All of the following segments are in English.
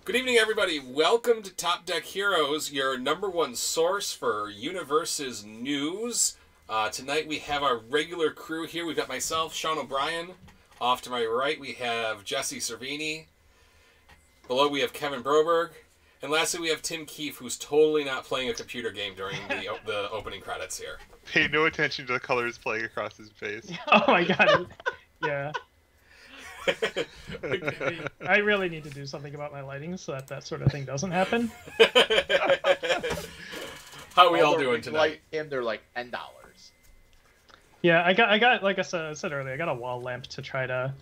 Good evening, everybody. Welcome to Top Deck Heroes, your #1 source for Universe's news. Tonight we have our regular crew here. We've got myself, Sean O'Brien. Off to my right, we have Jesse Cervini. Below, we have Kevin Broberg. And lastly, we have Tim Keefe, who's totally not playing a computer game during the opening credits here. Pay no attention to the colors playing across his face. Oh my god. Yeah. I really need to do something about my lighting so that sort of thing doesn't happen. How are we all doing tonight? And they're like $10. Yeah, I got like I said earlier, I got a wall lamp to try to.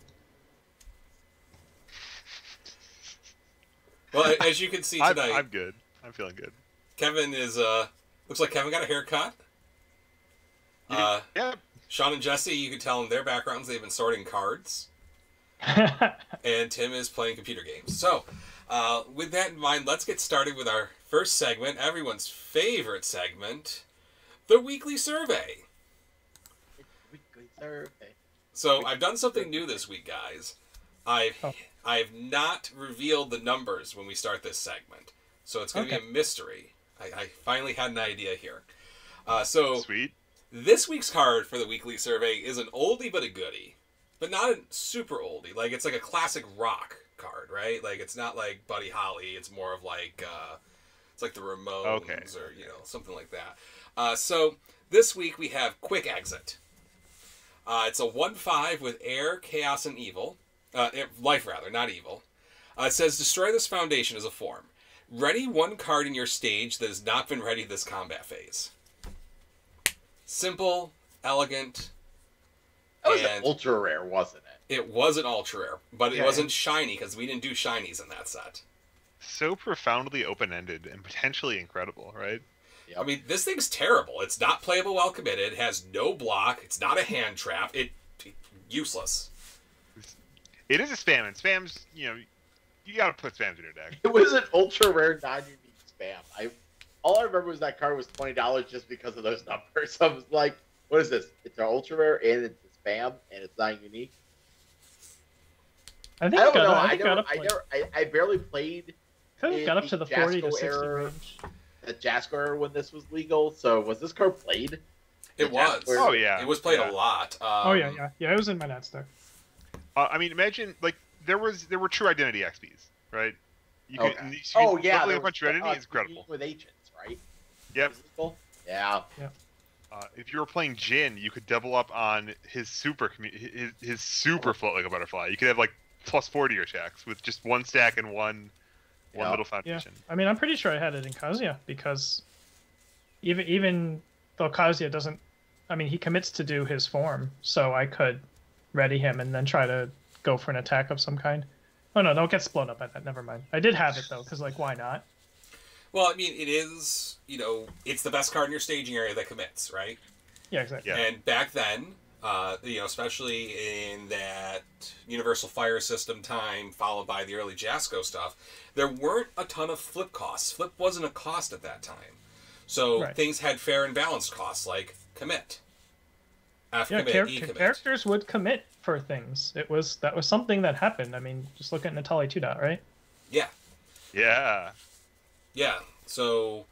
Well, as you can see tonight, I'm good. I'm feeling good. Kevin is looks like Kevin got a haircut. Yeah. Sean and Jesse, you can tell in their backgrounds they've been sorting cards. And Tim is playing computer games. So, with that in mind, let's get started with our first segment, everyone's favorite segment, the Weekly Survey. Weekly survey. So, I've done something new this week, guys. I've not revealed the numbers when we start this segment. So, it's going to be a mystery. I finally had an idea here. Sweet. This week's card for the Weekly Survey is an oldie but a goodie. But not a super oldie. Like, it's like a classic rock card, right? Like, it's not like Buddy Holly. It's more of like, it's like the Ramones or, something like that. So, this week we have Quick Exit. It's a 1/5 with Air, Chaos, and Evil. Life, rather, not Evil. It says, destroy this foundation as a form. Ready one card in your stage that has not been ready this combat phase. Simple, elegant. That was an ultra rare, wasn't it? It was an ultra rare, but it wasn't shiny because we didn't do shinies in that set. So profoundly open-ended and potentially incredible, right? Yep. I mean, this thing's terrible. It's not playable while committed. It has no block. It's not a hand trap. Useless. It is a spam, and spams, you gotta put spams in your deck. It was an ultra rare, non-unique spam. All I remember was that card was $20 just because of those numbers. I was like, what is this? It's an ultra rare and it's a spam and it's not unique. I think I barely played. I think it got up to the 40 to 60 range. The Jasko era when this was legal. So was this card played? It was. Oh yeah. It was played a lot. Yeah. It was in my Nats deck. I mean, imagine like there were true identity XPs, right? You could a bunch of identity is incredible. With agents, right? Yep. Yeah. If you were playing Jin, you could double up on his super float like a butterfly. You could have like +40 your checks with just one stack and one middle foundation. Yeah. I mean, I'm pretty sure I had it in Kazuya because even though Kazuya doesn't, I mean, he commits to do his form, so I could ready him and then try to go for an attack of some kind. Oh no, don't get blown up by that. Never mind. I did have it though, because like, why not? Well, I mean, it is, it's the best card in your staging area that commits, right? Yeah, exactly. Yeah. And back then, especially in that Universal Fire System time, followed by the early Jasko stuff, there weren't a ton of flip costs. Flip wasn't a cost at that time. So things had fair and balanced costs, like commit. Characters would commit for things. That was something that happened. I mean, just look at Natali 2 Dot, right? Yeah. Yeah. Yeah, so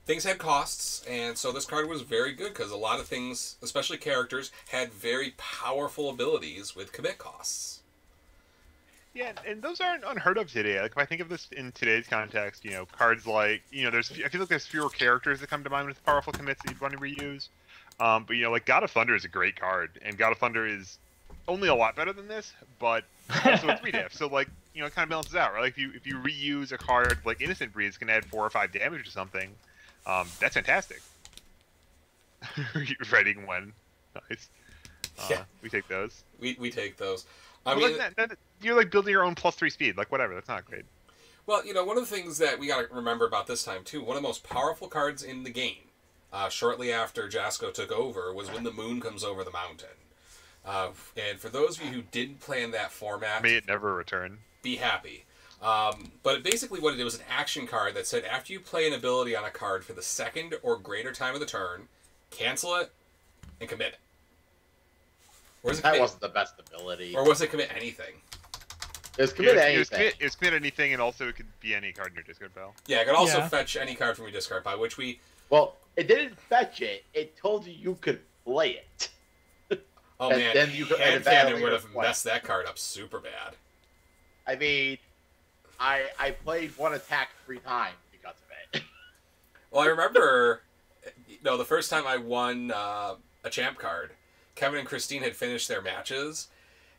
things had costs, and so this card was very good because a lot of things, especially characters, had very powerful abilities with commit costs. Yeah, and those aren't unheard of today. Like if I think of this in today's context, cards like I feel like there's fewer characters that come to mind with powerful commits that you'd want to reuse. But like God of Thunder is a great card, and God of Thunder is only a lot better than this, but also it's 3-diff. So like it kind of balances out, right? Like if you reuse a card like Innocent Breeze can add 4 or 5 damage to something, that's fantastic. Writing one, nice. We take those. We take those. You're like building your own +3 speed, like whatever. That's not great. Well, one of the things that we got to remember about this time too, one of the most powerful cards in the game, shortly after Jasko took over, was when the moon comes over the mountain. And for those of you who didn't play in that format, may it never return. Be happy. But basically what it did was an action card that said after you play an ability on a card for the second or greater time of the turn, cancel it and commit it. Or was it That commit, wasn't the best ability. or was it commit anything? It was commit anything. It was commit anything, and also it could be any card in your discard pile. Yeah, it could also Yeah. fetch any card from your discard pile, which we. Well, it didn't fetch it. It told you could play it. Oh And man, then you could- Hand and that Cannon only would goes have twice. messed that card up super bad. I mean, I played one attack 3 times because of it. Well, I remember, the first time I won a champ card, Kevin and Christine had finished their matches,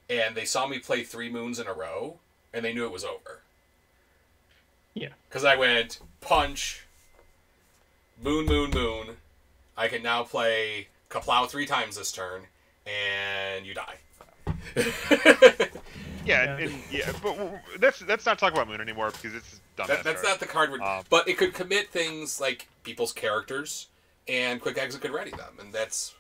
and they saw me play 3 moons in a row, and they knew it was over. Yeah. Because I went punch, moon, moon, moon. I can now play Kaplow 3 times this turn, and you die. Yeah, Yeah. but let's not talk about Moon anymore because it's dumb. That's not the card. But it could commit things like people's characters, and Quick Exit could ready them, and that's.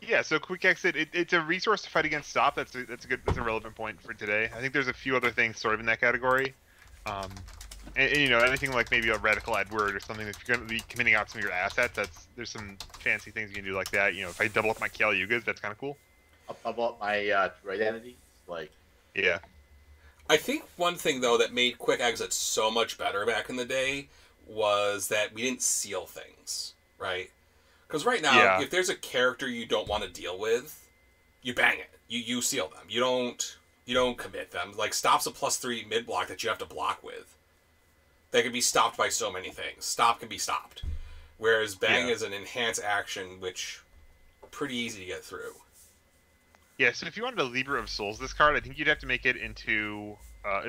Yeah, so Quick Exit, it's a resource to fight against stop. That's a relevant point for today. I think there's a few other things sort of in that category. And anything like maybe a Radical Edward or something, if you're going to be committing out some of your assets, there's some fancy things you can do like that. If I double up my Kale Yugas, that's kind of cool. I'll double up my droid entities. Yeah. I think one thing though that made Quick Exit so much better back in the day was that we didn't seal things, right? Because right now, if there's a character you don't want to deal with, you bang it. You seal them. You don't commit them. Like Stop's a +3 mid block that you have to block with. They can be stopped by so many things. Stop can be stopped. Whereas bang is an enhanced action, which pretty easy to get through. Yeah, so if you wanted a Libra of Souls this card, I think you'd have to make it into...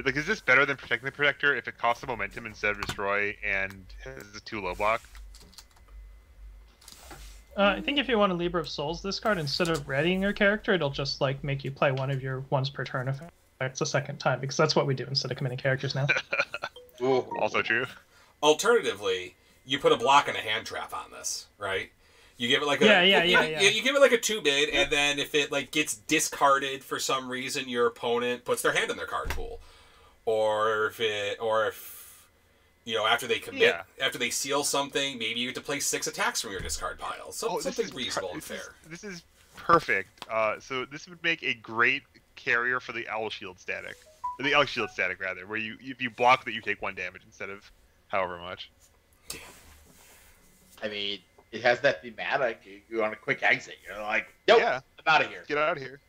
is this better than Protecting the Protector if it costs a momentum instead of Destroy and has a 2 low block? I think if you want a Libra of Souls this card, instead of readying your character, it'll just make you play one of your once per turn effects a second time, because that's what we do instead of committing characters now. Ooh. Also true. Alternatively, you put a block and a hand trap on this, right? You give it like You give it like a 2-bid, and then if it gets discarded for some reason, your opponent puts their hand in their card pool, or if after they commit, after they seal something, maybe you get to play 6 attacks from your discard pile. Something reasonable and fair. This is perfect. So this would make a great carrier for the Owl Shield static. The Owl Shield static, rather, where if you block that, you take 1 damage instead of however much. I mean, it has that thematic. You want a quick exit. You're like, nope, I'm out of here. Get out of here.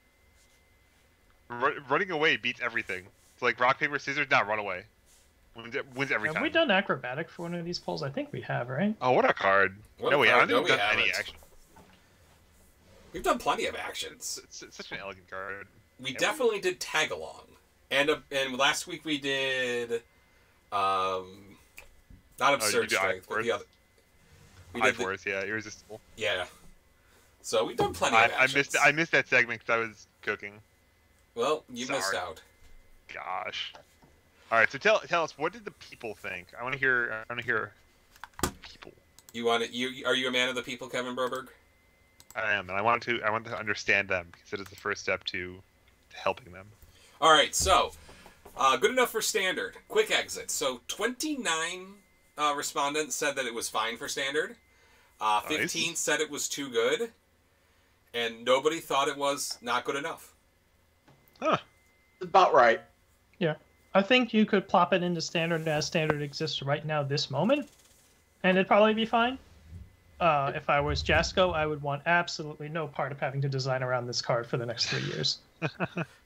Running away beats everything. It's like rock, paper, scissors, not run away. Wins every time. Have we done acrobatic for one of these polls? I think we have, right? Oh, what a card. I don't think we've done any action. We've done plenty of actions. It's such an elegant card. We definitely did tag along. And last week we did not absurd strength, but the other. High Force, irresistible. Yeah. So we've done plenty of actions. I missed that segment because I was cooking. Well, you missed out. Gosh. All right, so tell us, what did the people think? I want to hear people. Are you a man of the people, Kevin Broberg? I am, and I want to understand them because it is the first step to helping them. All right, so good enough for standard. Quick exit. So 29 respondents said that it was fine for standard. 15 said it was too good, and nobody thought it was not good enough. Huh. About right. Yeah. I think you could plop it into standard as standard exists right now, this moment, and it'd probably be fine. If I was Jasco, I would want absolutely no part of having to design around this card for the next 3 years.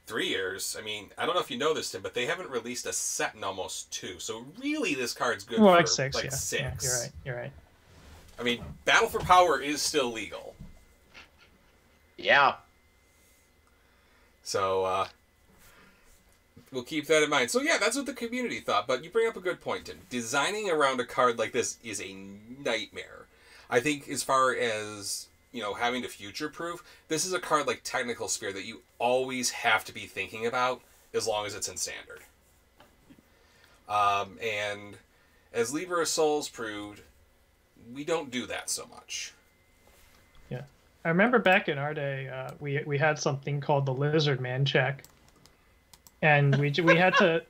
3 years? I mean, I don't know if you know this, Tim, but they haven't released a set in almost 2. So really, this card's good for like 6. six. Yeah, you're right. I mean, Battle for Power is still legal. Yeah. So, we'll keep that in mind. So yeah, that's what the community thought. But you bring up a good point, Tim. Designing around a card like this is a nightmare. I think as far as, having to future-proof, this is a card like Technical Spear that you always have to be thinking about as long as it's in Standard. And as Libra of Souls proved, we don't do that so much. Yeah. I remember back in our day, we had something called the Lizard Man check. And we had to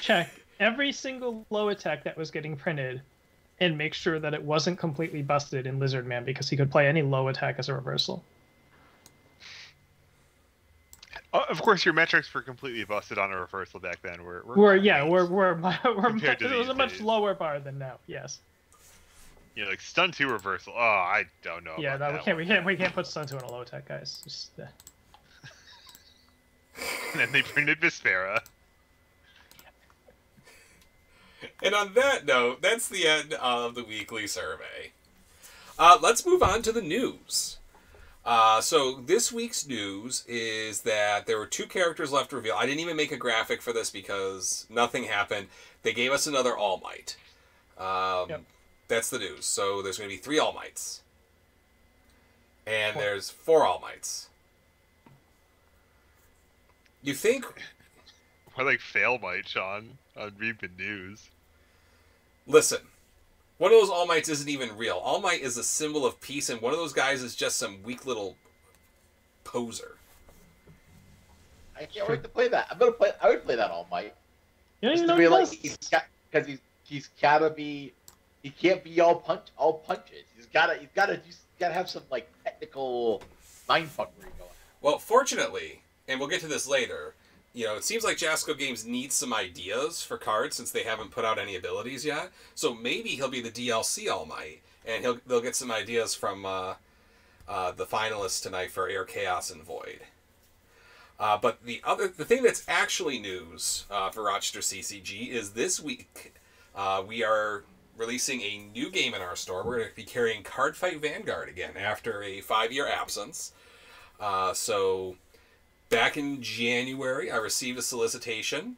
check every single low attack that was getting printed and make sure that it wasn't completely busted in Lizard Man because he could play any low attack as a reversal. Of course, your metrics were completely busted on a reversal back then. We're compared to it was these a much days. lower bar than now. Yes. You know, like stun 2 reversal. Oh, I don't know. Yeah, about no, that we can't put stun 2 in a low tech, guys. Just, And then they printed Vespera. And on that note, that's the end of the weekly survey. Let's move on to the news. So this week's news is that there were 2 characters left to reveal. I didn't even make a graphic for this because nothing happened. They gave us another All Might. Yep. That's the news. So there's going to be 3 All Mights. And 4. there's 4 All Mights. You think... Or like fail might, Sean, on Read the News. Listen, one of those All Mights isn't even real. All Might is a symbol of peace, and one of those guys is just some weak little poser. I can't wait to play that. I would play that All Might. you don't Just even to know be what like he does. he's gotta be. He can't be all punches. He's gotta have some like technical mindfuckery going. Well, fortunately, and we'll get to this later, you know, it seems like Jasco Games needs some ideas for cards since they haven't put out any abilities yet. So maybe he'll be the DLC All Might, and they'll get some ideas from the finalists tonight for Air, Chaos, and Void. But the thing that's actually news for Rochester CCG is this week we are releasing a new game in our store. We're going to be carrying Cardfight Vanguard again after a 5-year absence. So back in January, I received a solicitation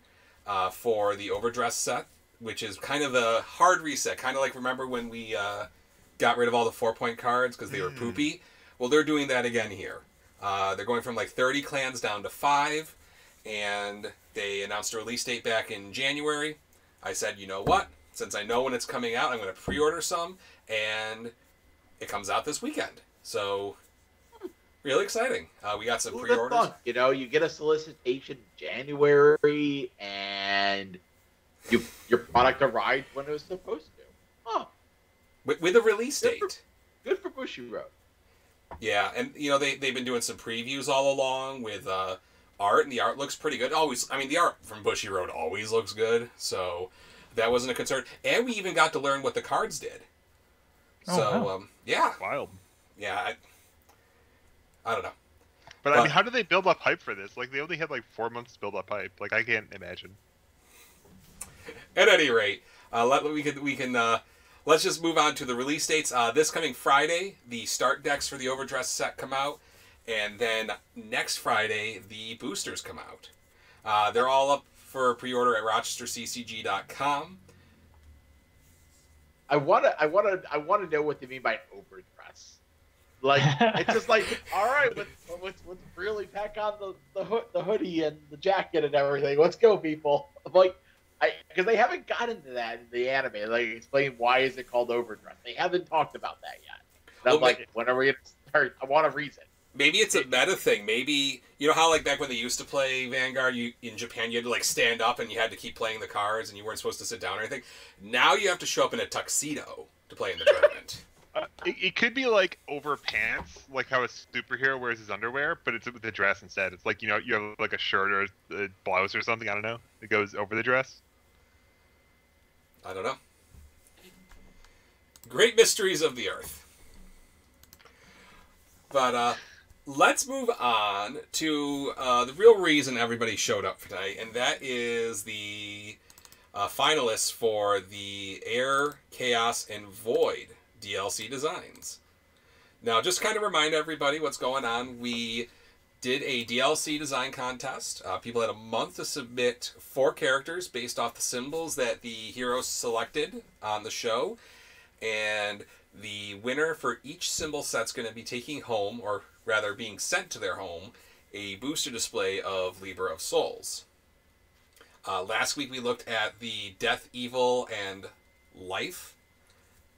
for the Overdress set, which is kind of a hard reset. Kind of like, remember when we got rid of all the 4-point cards because they were poopy? Well, they're doing that again here. They're going from like 30 clans down to 5, and they announced a release date back in January. I said, you know what? Since I know when it's coming out, I'm going to pre-order some, and it comes out this weekend. So, really exciting. We got some pre-orders. Fun. You know, you get a solicitation in January, and your product arrived when it was supposed to. Huh. With a release date. Good for Bushiroad. Yeah, and you know they've been doing some previews all along with art, and the art looks pretty good. Always, I mean, the art from Bushiroad always looks good, so that wasn't a concern. And we even got to learn what the cards did. Oh, So wow. yeah, Wild. yeah, I don't know. But I mean, how do they build up hype for this? Like, they only had like 4 months to build up hype. Like, I can't imagine. At any rate, let's just move on to the release dates. This coming Friday, the start decks for the Overdress set come out, and then next Friday the boosters come out. They're all up for pre-order at RochesterCCG.com. I wanna know what they mean by overdress. Like it's just like, all right, let's really pack on the hoodie and the jacket and everything. Let's go, people. I'm like, because they haven't gotten to that in the anime. Like, explain why is it called overdress. They haven't talked about that yet. And I'm like, when are we gonna start? I want a reason. Maybe it's a meta thing. Maybe, you know how like back when they used to play Vanguard, in Japan you had to like stand up and you had to keep playing the cards and you weren't supposed to sit down or anything. Now you have to show up in a tuxedo to play in the tournament. It could be like over pants, like how a superhero wears his underwear, but it's with the dress instead. It's like, you know, you have like a shirt or a blouse or something, I don't know. It goes over the dress. I don't know. Great mysteries of the earth. But let's move on to the real reason everybody showed up for tonight, and that is the finalists for the Air, Chaos, and Void DLC designs. Now, just kind of remind everybody what's going on. We did a DLC design contest. People had a month to submit 4 characters based off the symbols that the heroes selected on the show. And the winner for each symbol set's going to be taking home, or rather being sent to their home, a booster display of Libra of Souls. Last week we looked at the Death, Evil, and Life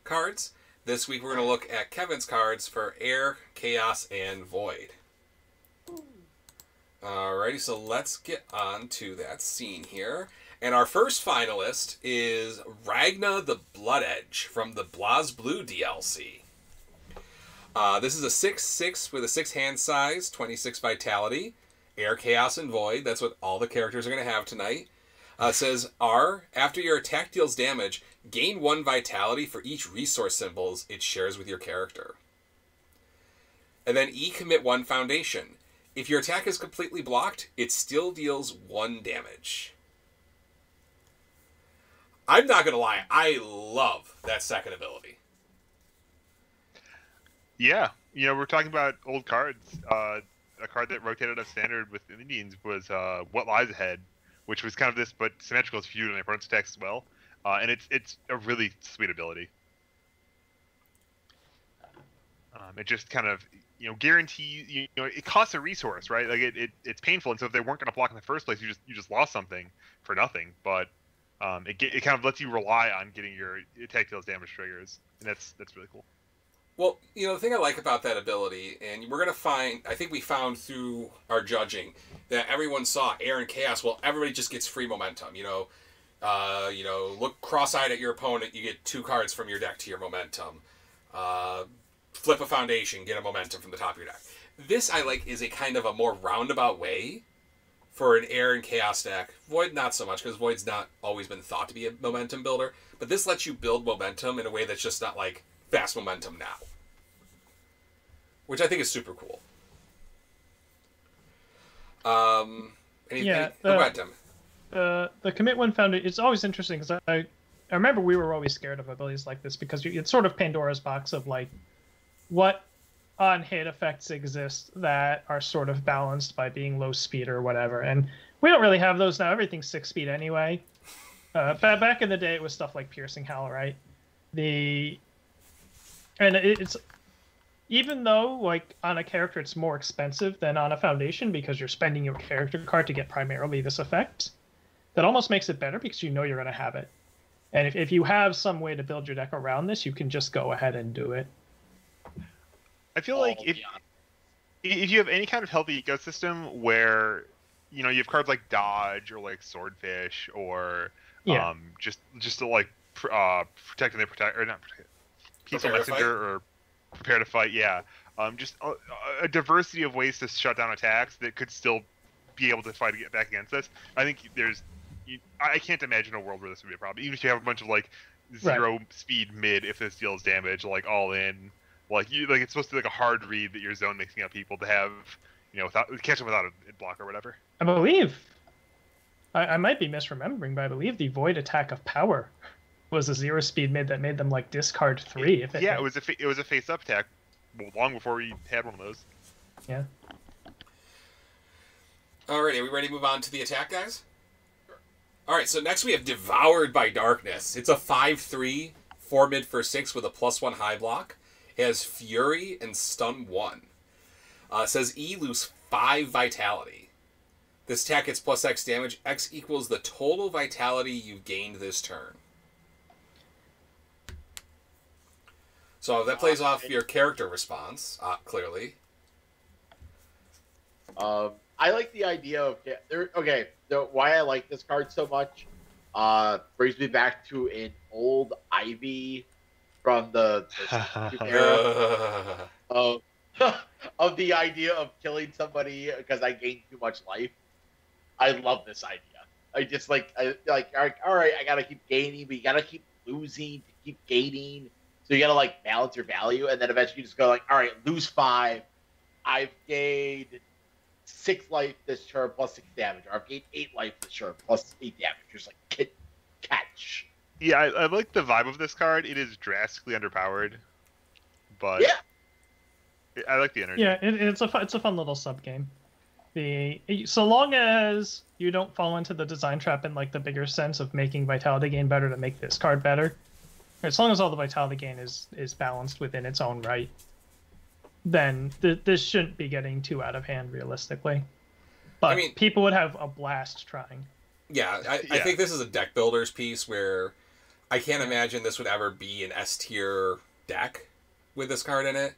cards. This week we're going to look at Kevin's cards for Air, Chaos, and Void. Alrighty, so let's get on to that scene here. And our first finalist is Ragna the Blood Edge from the BlazBlue DLC. This is a 6/6 with a 6 hand size, 26 vitality, Air, Chaos, and Void. That's what all the characters are going to have tonight. Says R, after your attack deals damage, gain 1 vitality for each resource symbols it shares with your character. And then E, commit 1 foundation. If your attack is completely blocked, it still deals 1 damage. I'm not going to lie, I love that second ability. Yeah, you know, we're talking about old cards. A card that rotated up standard with Indians was What Lies Ahead, which was kind of this, but symmetrical is viewed on opponent's attacks as well. And it's a really sweet ability. It just kind of, you know, guarantees, you know, it costs a resource, right? Like it's painful, and so if they weren't going to block in the first place, you just lost something for nothing. But it kind of lets you rely on getting your attack deals damage triggers, and that's really cool. Well, you know, the thing I like about that ability, and we're going to find, I think we found through our judging, that everyone saw Air and Chaos. Well, everybody just gets free momentum, you know. Look cross-eyed at your opponent, you get 2 cards from your deck to your momentum. Flip a foundation, get a momentum from the top of your deck. This, I like, is a kind of a more roundabout way for an Air and Chaos deck. Void, not so much, because Void's not always been thought to be a momentum builder. But this lets you build momentum in a way that's just not, like, fast momentum now. Which I think is super cool. Go ahead, Tim. The commit 1 foundation, it's always interesting, because I remember we were always scared of abilities like this, because it's sort of Pandora's box of, like, what on-hit effects exist that are sort of balanced by being low speed or whatever. And we don't really have those now. Everything's 6 speed anyway. Back in the day, it was stuff like Piercing Howl, right? It's even though, like, on a character it's more expensive than on a foundation because you're spending your character card to get primarily this effect, that almost makes it better because you know you're going to have it. And if you have some way to build your deck around this, you can just go ahead and do it. I feel like if you have any kind of healthy ecosystem where, you know, you have cards like Dodge or like Swordfish or just to like protect and they protect, or not protect, Peaceful Messenger or Prepare to Fight, just a diversity of ways to shut down attacks that could still be able to fight back against us. I think I can't imagine a world where this would be a problem. Even if you have a bunch of like 0 speed mid, if this deals damage, like all in, like it's supposed to be like a hard read that your zone mixing up people to have, you know, without catch them without a block or whatever. I believe, I might be misremembering, but I believe the Void Attack of Power was a 0 speed mid that made them like discard 3. It was a face up attack long before we had one of those. Yeah. Alright, are we ready to move on to the attack, guys? Alright, so next we have Devoured by Darkness. It's a 5/3, 4 mid for 6 with a +1 high block. It has Fury and Stun 1. It says E, lose 5 vitality. This attack gets +X damage. X equals the total vitality you've gained this turn. So that plays off your character response, clearly. I like the idea of why I like this card so much. Brings me back to an old Ivy from the era of the idea of killing somebody because I gained too much life. I love this idea. I just all right, I gotta keep gaining, but you gotta keep losing to keep gaining. So you gotta like balance your value, and then eventually you just go like, all right, lose 5. I've gained 6 life this turn +6 damage, or I've gained 8 life this turn +8 damage. Just like catch. Yeah, I like the vibe of this card. It is drastically underpowered, but I like the energy. Yeah, it's a fun little sub game. So long as you don't fall into the design trap in like the bigger sense of making vitality gain better to make this card better, as long as all the vitality gain is balanced within its own right, then this shouldn't be getting too out of hand realistically. But I mean, people would have a blast trying. Yeah, I think this is a deck builder's piece where I can't imagine this would ever be an S tier deck with this card in it.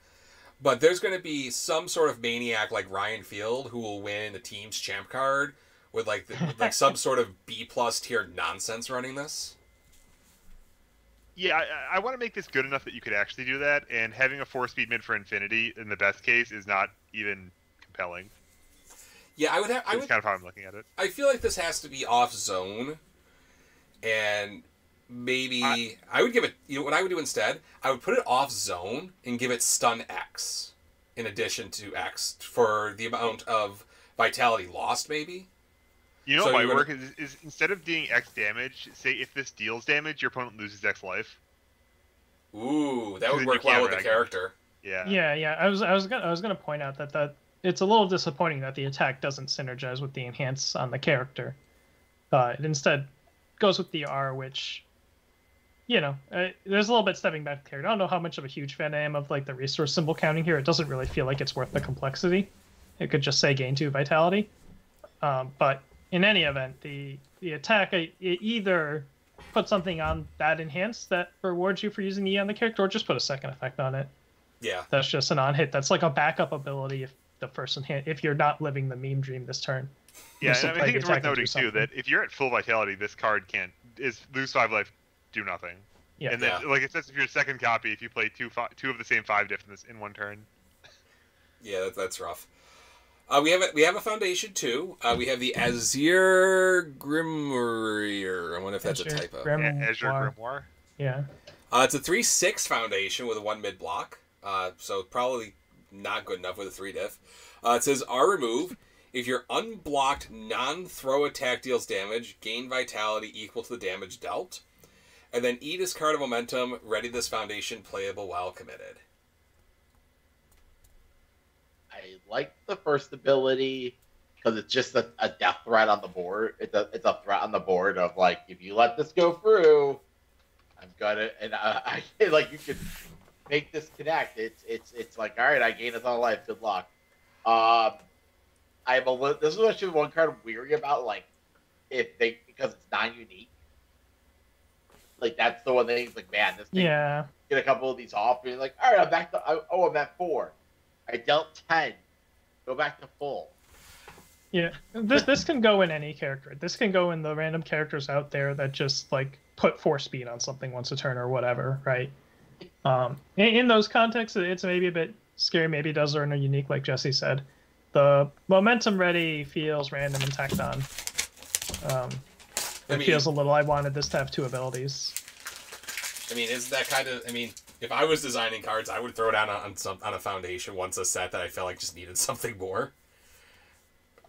But there's going to be some sort of maniac like Ryan Field who will win a team's champ card with like some sort of B+ tier nonsense running this. Yeah, I want to make this good enough that you could actually do that, and having a 4-speed mid for Infinity in the best case is not even compelling. Yeah, I would have. That's kind of how I'm looking at it. I feel like this has to be off zone, and maybe I would give it. You know what I would do instead? I would put it off zone and give it stun X in addition to X for the amount of vitality lost. Maybe. You know So what you might would- work is instead of doing X damage, say if this deals damage, your opponent loses X life. Ooh, that would Then work you well can't with the rag character. Yeah. Yeah. I was gonna point out that it's a little disappointing that the attack doesn't synergize with the enhance on the character. It instead goes with the R, which, there's a little bit stepping back to character. I don't know how much of a huge fan I am of like the resource symbol counting here. It doesn't really feel like it's worth the complexity. It could just say gain 2 vitality. But in any event, the attack it either put something on that enhance that rewards you for using the E on the character, or just put a second effect on it. Yeah. That's just an on hit. That's like a backup ability if the person if you're not living the meme dream this turn. Yeah, Just and to I play think the it's worth attack and do noting too something. that if you're at full vitality, this card is lose 5 life, do nothing. Yeah. And then, Yeah. like it says, if you're a second copy, if you play two of the same 5 diff in one turn. Yeah, that's rough. We have a foundation too. We have the Azir Grimoire. I wonder if that's Azure a typo. Azure Grimoire. Yeah. It's a 3/6 foundation with a 1 mid block. So probably not good enough with a 3 diff. It says R remove. If your unblocked non-throw attack deals damage, gain vitality equal to the damage dealt. And then E discard a momentum, ready this foundation playable while committed. I like the first ability because it's just a death threat on the board. It's a threat on the board of like, if you let this go through, I'm gonna, and I like, you can make this connect. It's like, all right, I gain a ton of life. Good luck. This is actually one card I'm weary about, like, because it's non-unique. Like, that's the one thing. It's like, man, this thing, Yeah. get a couple of these off, and you're like, all right, I'm back to. I'm at 4. I dealt 10. Go back to full. Yeah. This can go in any character. This can go in the random characters out there that just like put 4 speed on something once a turn or whatever, right? In those contexts, it's maybe a bit scary. Maybe it does earn a unique, like Jesse said. The momentum ready feels random and tacked on. It feels a little. I wanted this to have 2 abilities. I mean, is that kind of? I mean, if I was designing cards, I would throw it out on a foundation once a set that I felt like just needed something more.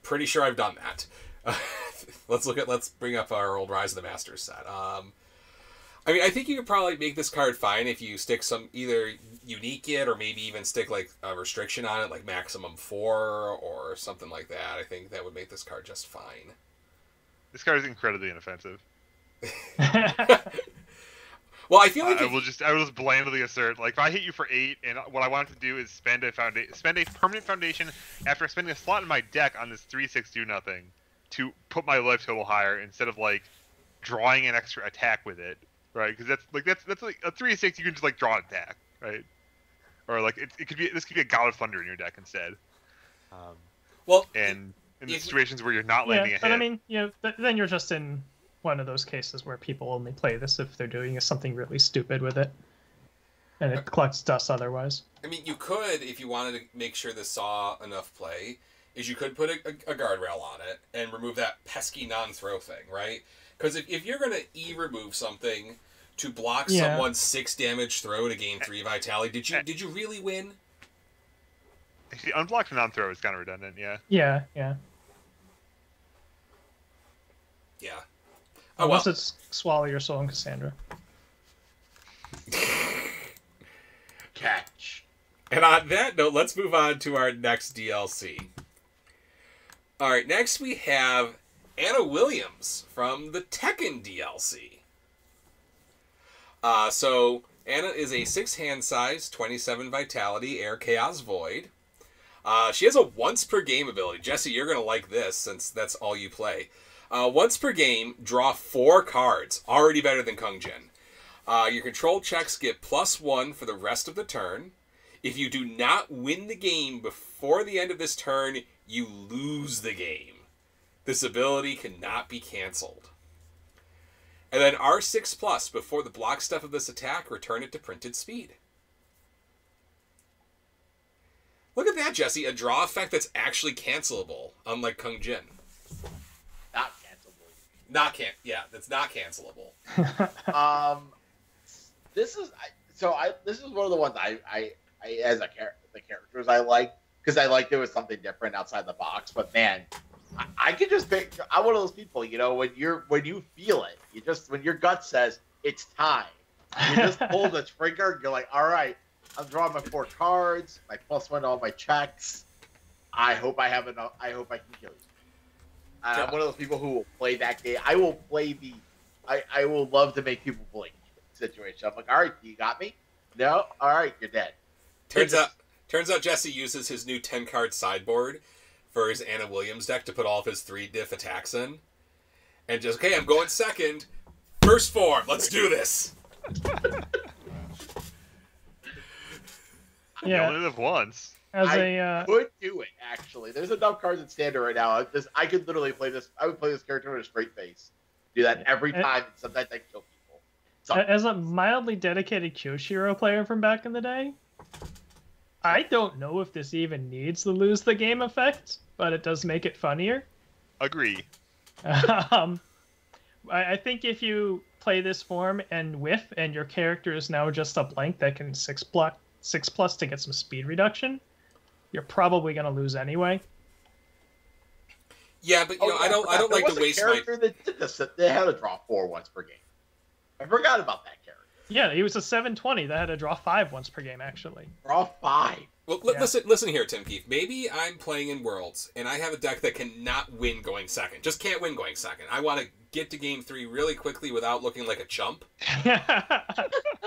Pretty sure I've done that. Let's bring up our old Rise of the Masters set. I mean, I think you could probably make this card fine if you stick some either unique it or maybe even stick like a restriction on it, like maximum 4 or something like that. I think that would make this card just fine. This card is incredibly inoffensive. Well, I feel like I will just blandly assert, like, if I hit you for 8, and what I want to do is spend a permanent foundation after spending a slot in my deck on this 3/6 do nothing to put my life total higher instead of like drawing an extra attack with it, right? Because that's like a 3/6 you can just like draw an attack, right? Or like this could be a God of Thunder in your deck instead. well, And in the situations where you're not landing a hit. But I mean, then you're just in one of those cases where people only play this if they're doing something really stupid with it, and it collects dust otherwise. I mean, you could, if you wanted to make sure this saw enough play, is you could put a guardrail on it and remove that pesky non-throw thing, right? Because if you're going to remove something to block someone's 6 damage throw to gain 3 vitality, did you really win? Actually, unblocked non-throw is kind of redundant, yeah. Yeah. Yeah. Unless it's Swallow Your Soul and Cassandra. Catch. And on that note, let's move on to our next DLC. All right, next we have Anna Williams from the Tekken DLC. So Anna is a 6 hand size, 27 vitality, air chaos void. She has a once per game ability. Jesse, you're going to like this since that's all you play. Once per game, draw 4 cards. Already better than Kung Jin. Your control checks get +1 for the rest of the turn. If you do not win the game before the end of this turn, you lose the game. This ability cannot be cancelled. And then R6+, before the block step of this attack, return it to printed speed. Look at that, Jesse. A draw effect that's actually cancelable, unlike Kung Jin. Not cancelable. Yeah, that's not cancelable. This is this is one of the ones I as the characters I like, because I like there was something different outside the box. But man, I could just pick. I'm one of those people, you know, when you feel it, when your gut says it's time, you just pull the trigger. And you're like, all right, I'm drawing my 4 cards, my +1 to all my checks. I hope I have enough. I hope I can kill you. I'm one of those people who will play that game. I will play the. I will love to make people blink situation. I'm like, all right, you got me? No? All right, you're dead. Turns out Jesse uses his new 10-card sideboard for his Anna Williams deck to put all of his 3-diff attacks in. And just, okay, I'm going second. First form, let's do this. You only live once. I could do it, actually. There's enough cards in Standard right now. I could literally play this. I would play this character with a straight face. Do that every time, and sometimes I kill people. As a mildly dedicated Kyoshiro player from back in the day, I don't know if this even needs the lose the game effect, but it does make it funnier. Agree. I think if you play this form and whiff, and your character is now just a blank that can 6+ to get some speed reduction, you're probably going to lose anyway. Yeah, but I don't like to waste my. There was a character that did this. They had to draw 4 once per game. I forgot about that character. Yeah, he was a 720 that had to draw 5 once per game, actually. Draw 5. Well, listen here, Tim Keefe. Maybe I'm playing in Worlds, and I have a deck that cannot win going second. Just can't win going second. I want to get to game 3 really quickly without looking like a chump.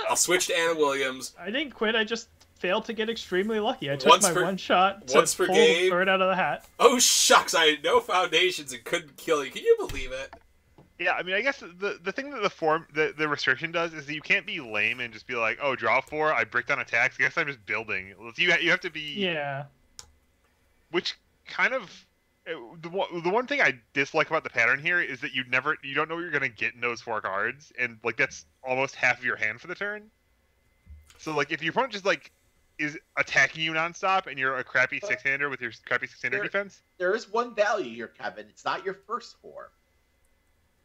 I'll switch to Anna Williams. I didn't quit. I just failed to get extremely lucky. I took one shot to once per pull game. the bird out of the hat. Oh, shucks. I had no foundations and couldn't kill you. Can you believe it? Yeah, I mean, I guess the thing that the restriction does is that you can't be lame and just be like, oh, draw 4, I bricked on attacks. I guess I'm just building. You have to be... Yeah. Which kind of... The one thing I dislike about the pattern here is that you don't know what you're going to get in those 4 cards, and, like, that's almost half of your hand for the turn. So, like, if your opponent just, like, is attacking you nonstop and you're a crappy 6-hander with your crappy 6-hander defense... There is one value here, Kevin. It's not your first 4.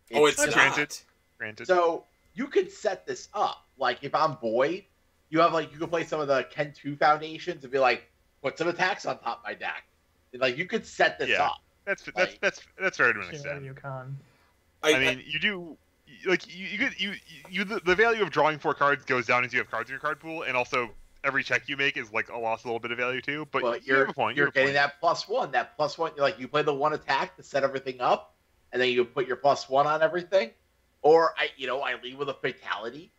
It's granted. So you could set this up. Like if I'm Void, you could play some of the Ken 2 foundations and be like, put some attacks on top of my deck. And, like you could set this up. That's fair to an extent. You can. I mean, you do like the value of drawing 4 cards goes down as you have cards in your card pool, and also every check you make is like lost a little bit of value too. But you have a point. You're getting that +1. That +1, like you play the 1 attack to set everything up. And then you put your +1 on everything, or I lead with a fatality,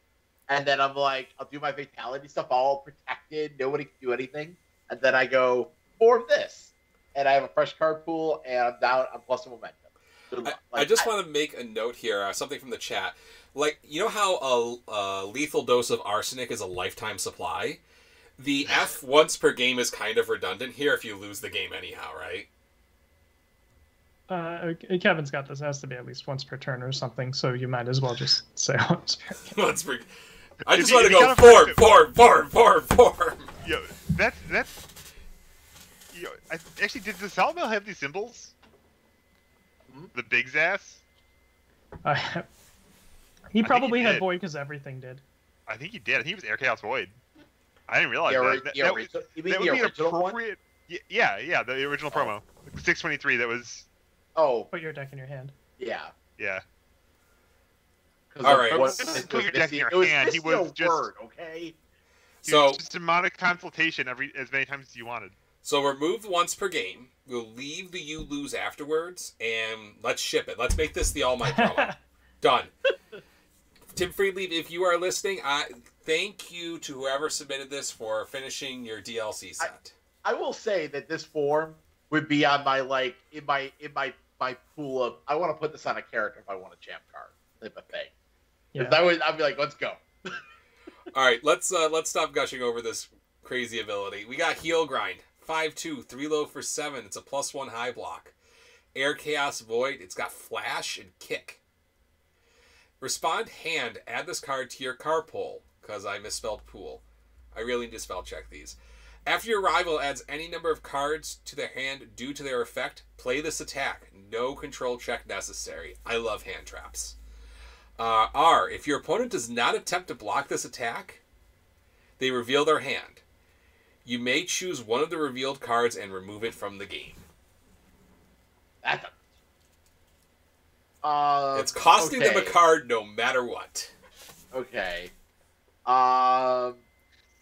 and then I'm like, I'll do my fatality stuff, all protected, nobody can do anything, and then I go 4 of this, and I have a fresh card pool, and I'm down, I'm +1 momentum. I just want to make a note here, something from the chat, like you know how a lethal dose of arsenic is a lifetime supply. The F once per game is kind of redundant here if you lose the game anyhow, right? Kevin's got this. It has to be at least once per turn or something, so you might as well just say once per game. Once per... I just want to go form. Yo, that's. Yo, actually, did the Sawmill have these symbols? The Big's ass? He probably had Void because everything did. I think he did. I think he was Air Chaos Void. I didn't realize that. You mean the original one? Yeah, the original promo. The 623 that was... Oh. Put your deck in your hand. Yeah. Yeah. All right. Put your deck in your hand. He was just... word, okay? So just a demonic consultation as many times as you wanted. So we're moved once per game. We'll leave the you lose afterwards, and let's ship it. Let's make this the All Might promo. Done. Tim Friedlieb, if you are listening, thank you to whoever submitted this for finishing your DLC set. I will say that this form would be on my in my pool of I want to put this on a character if I want a champ card type of thing. Yeah. I'd be like, let's go. All right, let's stop gushing over this crazy ability. We got Heal Grind, 5/2, 3 low for 7. It's a +1 high block. Air Chaos Void. It's got Flash and Kick. Respond hand. Add this card to your card pool because I misspelled pool. I really need to spell check these. After your rival adds any number of cards to their hand due to their effect, play this attack. No control check necessary. I love hand traps. R. If your opponent does not attempt to block this attack, they reveal their hand. You may choose one of the revealed cards and remove it from the game. That's It's costing them a card no matter what. Okay.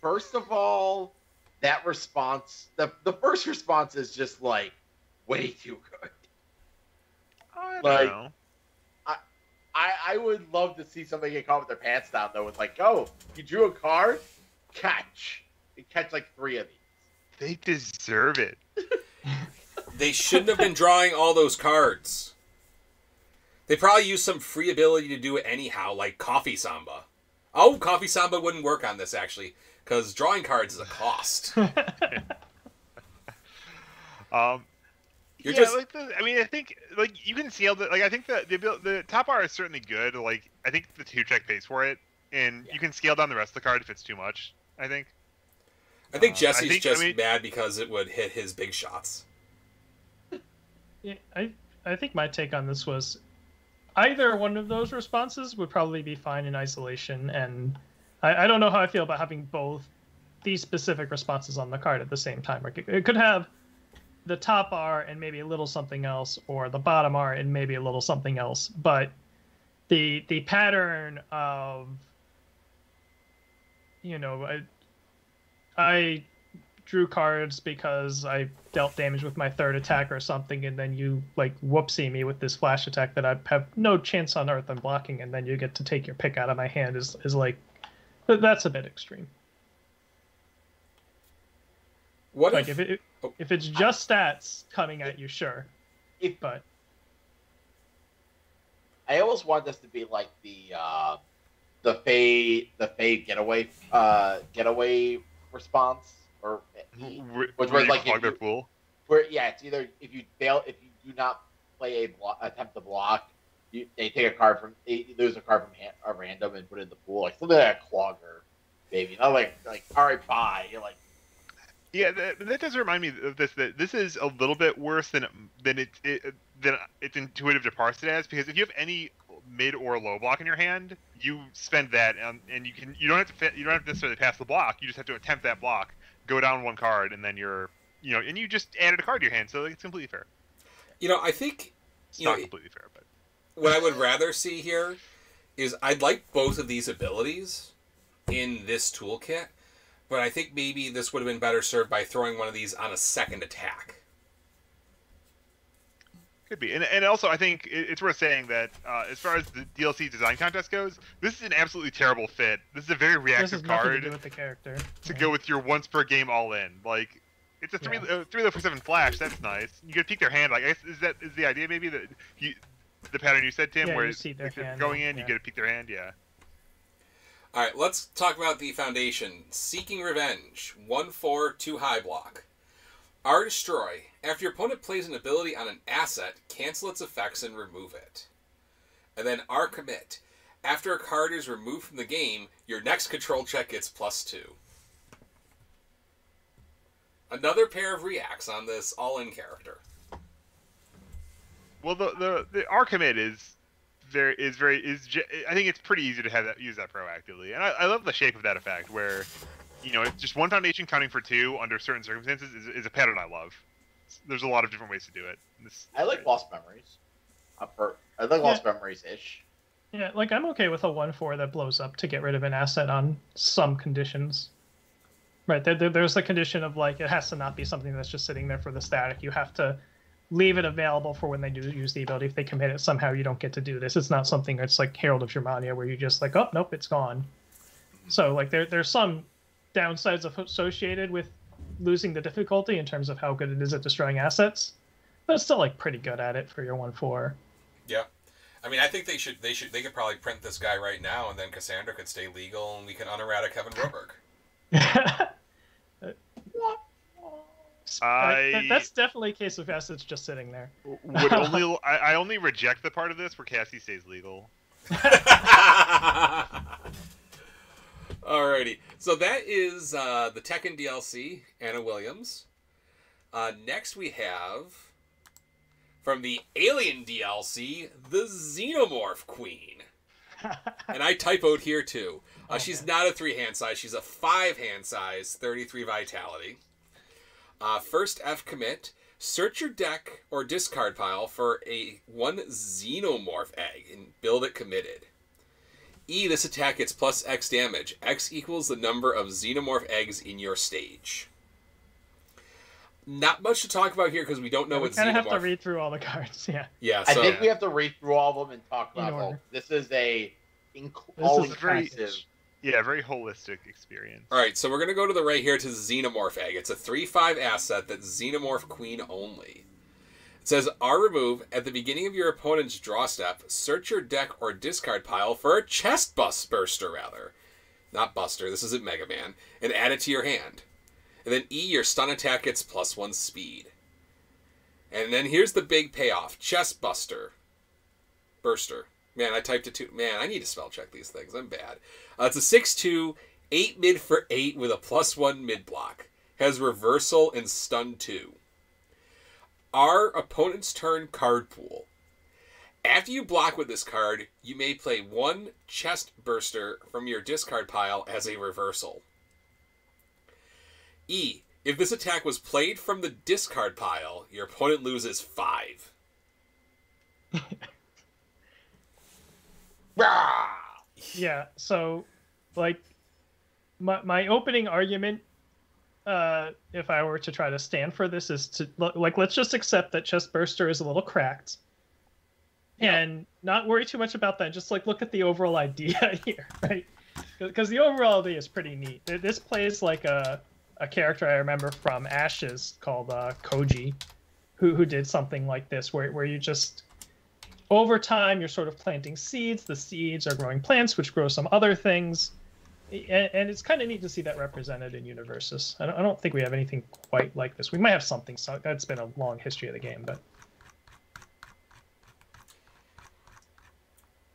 First of all, that response, the first response is just like way too good. I don't Like, know. I would love to see somebody get caught with their pants down though. It's like, oh, you drew a card, catch. You catch like 3 of these. They deserve it. They shouldn't have been drawing all those cards. They probably used some free ability to do it anyhow, like Coffee Samba. Oh, Coffee Samba wouldn't work on this, actually, because drawing cards is a cost. I think like you can scale the like I think the top bar is certainly good. Like I think the 2-check pays for it, and you can scale down the rest of the card if it's too much. I think Jesse's mad because it would hit his big shots. Yeah, I think my take on this was either one of those responses would probably be fine in isolation, and I don't know how I feel about having both these specific responses on the card at the same time. Like it could have the top R and maybe a little something else, or the bottom R and maybe a little something else. But the pattern of, you know, I drew cards because I dealt damage with my 3rd attack or something, and then you like whoopsie me with this flash attack that I have no chance on earth on blocking, and then you get to take your pick out of my hand is like, that's a bit extreme. What like if it's just stats coming at you, sure. But I almost want this to be like the Faye getaway response, or which was like clog their pool. Where it's either if you do not play attempt to block, they take a card they lose a card from a random and put it in the pool, like something like a clogger, maybe not like all right, bye. You're like. Yeah, that does remind me of this. That this is a little bit worse than it's intuitive to parse it as, because if you have any mid or low block in your hand, you spend that, and you don't have to necessarily pass the block. You just have to attempt that block, go down 1 card, and then and you just added a card to your hand, so it's completely fair. I think it's not completely fair, but what I would rather see here is I'd like both of these abilities in this toolkit. But I think maybe this would have been better served by throwing one of these on a 2nd attack. Could be. And also, I think it's worth saying that as far as the DLC design contest goes, this is an absolutely terrible fit. This is a very reactive card to do with the character. To go with your once per game all in. Like, it's a 3-7 flash. That's nice. You could peek their hand. Like, I guess is the idea maybe that the pattern you said, Tim, where you see their hand, going in, you get to peek their hand. Yeah. All right, let's talk about the Foundation. Seeking Revenge, 1/4, 2 high block. R Destroy. After your opponent plays an ability on an asset, cancel its effects and remove it. And then R Commit. After a card is removed from the game, your next control check gets +2. Another pair of reacts on this all-in character. Well, the R Commit I think it's pretty easy to use that proactively, and I love the shape of that effect where, just 1 Foundation counting for 2 under certain circumstances is a pattern I love. There's a lot of different ways to do it. I like Lost Memories. I like Lost Memories-ish. Yeah, like I'm okay with a 1/4 that blows up to get rid of an asset on some conditions. Right, there's the condition of like it has to not be something that's just sitting there for the static. You have to leave it available for when they do use the ability. If they commit it somehow, you don't get to do this. It's not something that's like Herald of Germania where you just like, oh, nope, it's gone. So like there's some downsides associated with losing the difficulty in terms of how good it is at destroying assets, but it's still like pretty good at it for your 1/4. Yeah. I mean, I think they could probably print this guy right now, and then Cassandra could stay legal, and we can unerrata Kevin Roberg. That's definitely a case of assets just sitting there. I only reject the part of this where Cassie stays legal. Alrighty. So that is the Tekken DLC, Anna Williams. Next we have, from the Alien DLC, the Xenomorph Queen. And I typoed here too. She's not a 3-hand size. She's a 5-hand size, 33 vitality. First F commit. Search your deck or discard pile for one Xenomorph egg and build it committed. E, this attack gets plus X damage. X equals the number of Xenomorph eggs in your stage. Not much to talk about here because we don't know what Xenomorph... We kind of have to read through all the cards, yeah. Yeah, I think we have to read through all of them and talk about all. This is a all-inclusive... Very holistic experience. Alright, so we're going to go to the right here to Xenomorph Egg. It's a 3/5 asset that's Xenomorph Queen only. It says, R-remove, at the beginning of your opponent's draw step, search your deck or discard pile for a chest burster, rather. Not Buster, this isn't Mega Man. And add it to your hand. And then E, your stun attack gets +1 speed. And then here's the big payoff. Chest Burster. Man, I typed it too. Man, I need to spell check these things. I'm bad. It's a 6/2, 8 mid for 8 with a +1 mid block. Has reversal and stun 2. Our opponent's turn card pool. After you block with this card, you may play one chest burster from your discard pile as a reversal. E, if this attack was played from the discard pile, your opponent loses 5. Yeah, so, like, my opening argument, if I were to try to stand for this, is to, like, let's just accept that Chest Burster is a little cracked. Yeah. And not worry too much about that. Just, like, look at the overall idea here, right? Because the overall idea is pretty neat. This plays like a character I remember from Ashes called Koji, who did something like this, where you just... Over time, you're sort of planting seeds. The seeds are growing plants, which grow some other things. And it's kind of neat to see that represented in Universes. I don't think we have anything quite like this. We might have something. So that's been a long history of the game, but...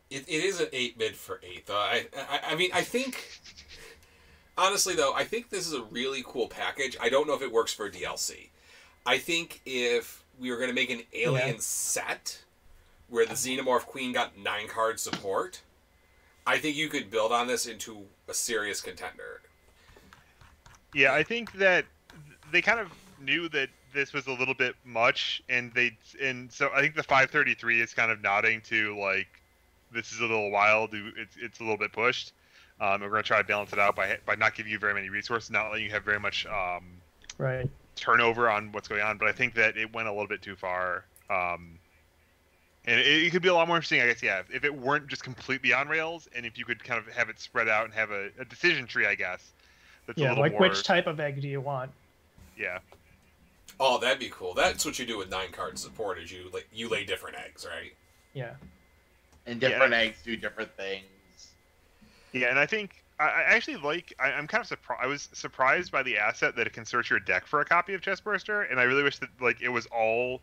It is an 8 mid for 8, though. I mean, I think... Honestly, though, I think this is a really cool package. I don't know if it works for DLC. I think if we were going to make an Alien set... where the Xenomorph Queen got 9-card support, I think you could build on this into a serious contender. Yeah, I think that they kind of knew that this was a little bit much, and so I think the 533 is kind of nodding to, like, this is a little wild, it's a little bit pushed. We're going to try to balance it out by not giving you very many resources, not letting you have very much turnover on what's going on, but I think that it went a little bit too far. And it could be a lot more interesting, I guess, yeah, if it weren't just completely on rails, and if you could kind of have it spread out and have a decision tree, I guess. That's a little like more... which type of egg do you want? Yeah. Oh, that'd be cool. That's what you do with 9-card support, is you lay different eggs, right? Yeah. And different eggs do different things. Yeah, and I think I actually like. I'm kind of surprised. I was surprised by the asset that it can search your deck for a copy of Chest Burster, and I really wish that it was all.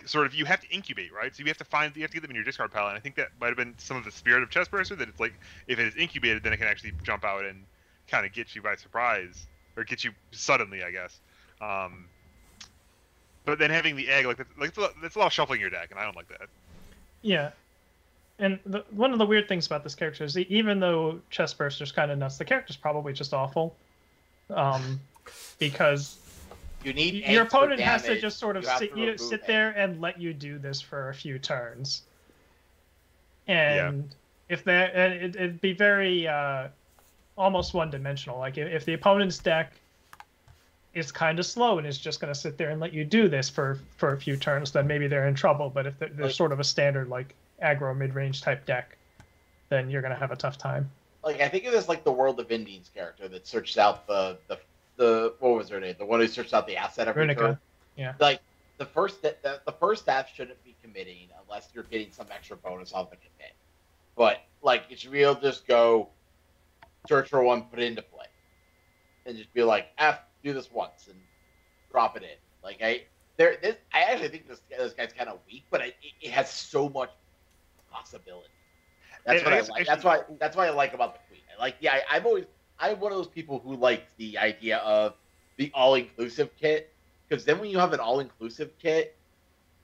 Sort of, you have to incubate, right? So you have to get them in your discard pile, and I think that might have been some of the spirit of Chest Burster, that it's like, if it is incubated, then it can actually jump out and kind of get you by surprise, or get you suddenly, I guess. But then having the egg, that's a lot of shuffling your deck, and I don't like that. Yeah. And one of the weird things about this character is, even though Chest Burster's kind of nuts, the character's probably just awful. Because... your opponent has to just sort of sit there and let you do this for a few turns. And it'd be very almost one-dimensional. Like, if the opponent's deck is kind of slow and is just going to sit there and let you do this for a few turns, then maybe they're in trouble. But if they're sort of a standard, like, aggro mid-range type deck, then you're going to have a tough time. Like, I think of this like the World of Indies character that searches out the what was her name? The one who searched out the asset every turn. Yeah. Like, the first staff shouldn't be committing unless you're getting some extra bonus off the commit. But, like, it should be able to just go search for one, put it into play, and just be like, do this once and drop it in. Like, I actually think this guy's kind of weak, but it has so much possibility. That's what I like. That's why I like about the Queen. I'm always I'm one of those people who likes the idea of the all-inclusive kit, because then when you have an all-inclusive kit,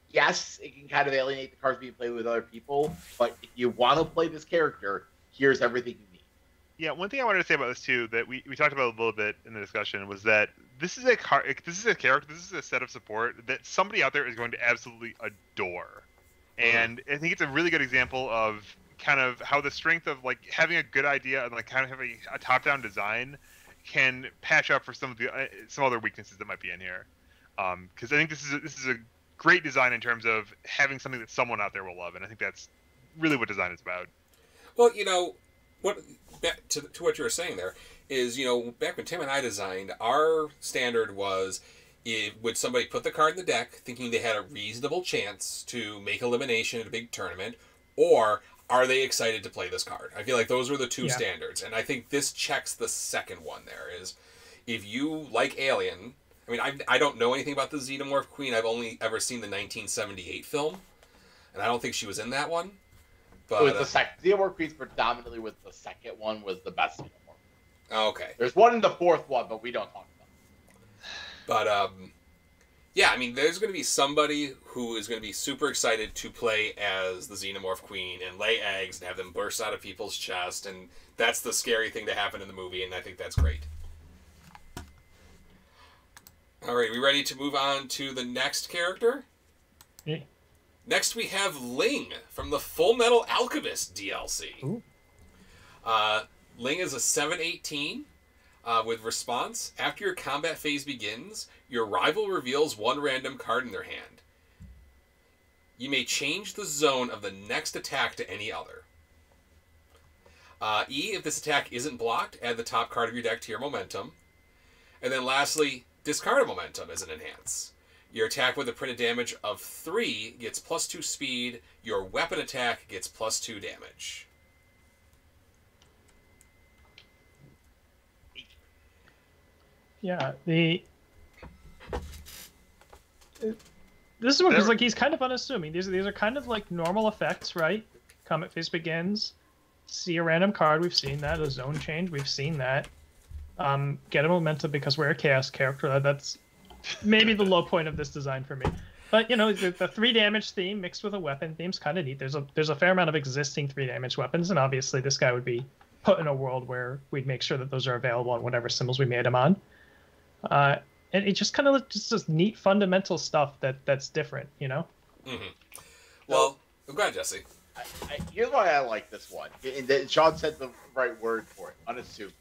yes, it can kind of alienate the cards being played with other people, but if you want to play this character, here's everything you need. Yeah, one thing I wanted to say about this too that we talked about a little bit in the discussion was that this is a character, this is a set of support that somebody out there is going to absolutely adore, and I think it's a really good example of kind of how the strength of like having a good idea and like kind of having a top-down design can patch up for some of the some other weaknesses that might be in here. Because I think this is a great design in terms of having something that someone out there will love, and I think that's really what design is about. Well, you know, back to what you were saying there is, you know, back when Tim and I designed, our standard was, would somebody put the card in the deck thinking they had a reasonable chance to make elimination at a big tournament, or are they excited to play this card? I feel like those were the two standards, and I think this checks the second one there, is if you like Alien. I mean, I don't know anything about the Xenomorph Queen. I've only ever seen the 1978 film, and I don't think she was in that one. But It was the second. Xenomorph Queen's predominantly was the second one was the best Xenomorph. Okay. There's one in the fourth one, but we don't talk about it. But, yeah, I mean, there's going to be somebody who is going to be super excited to play as the Xenomorph Queen and lay eggs and have them burst out of people's chest, and that's the scary thing to happen in the movie, and I think that's great. All right, we ready to move on to the next character? Yeah. Next, we have Ling from the Full Metal Alchemist DLC. Ooh. Ling is a 7/18 with response. After your combat phase begins, your rival reveals one random card in their hand. You may change the zone of the next attack to any other. If this attack isn't blocked, add the top card of your deck to your momentum. And then lastly, discard a momentum as an enhance. Your attack with a printed damage of 3 gets +2 speed. Your weapon attack gets +2 damage. Yeah, this is one because like he's kind of unassuming. These are kind of like normal effects, right? Combat phase begins. See a random card. We've seen that. A zone change. We've seen that. Get a momentum because we're a chaos character. That's maybe the low point of this design for me. But you know, the 3 damage theme mixed with a weapon theme's kind of neat. There's a fair amount of existing 3 damage weapons, and obviously this guy would be put in a world where we'd make sure that those are available on whatever symbols we made him on. And it just kind of just this neat fundamental stuff that's different, you know. Mm-hmm. Well, go ahead, Jesse. Here's why I like this one. And Sean said the right word for it. Unassuming.